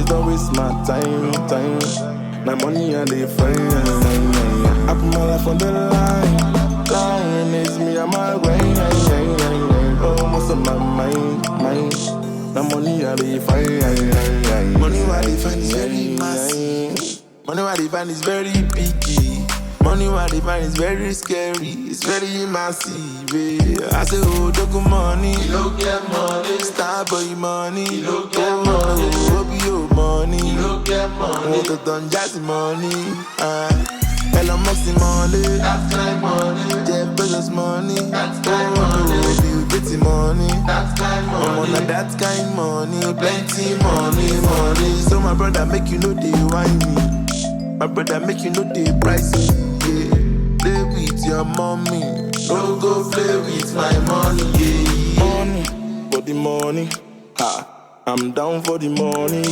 please don't waste my time. Now money and they find. I put my life on the line. Lying is me and my brain. Almost on my mind. Now money and they find. Money what they find is very massive. Money what they find is very picky. Money what they find is very scary. It's very massive. Yeah. I say, oh, dogo money. You don't get money. Star boy money. You don't get money. Oh, money. You don't get money. Want to done jazzy money. Elon Musk money. That's kind money. Jeff Bezos money. That's kind money. Bill Gates money. That's kind money. I'm on that kind money. Plenty money. So my brother make you know they whine me. My brother make you know they price me. Yeah. Play with your mommy. Don't go play with my money. Yeah. Money for the money. I'm down for the money.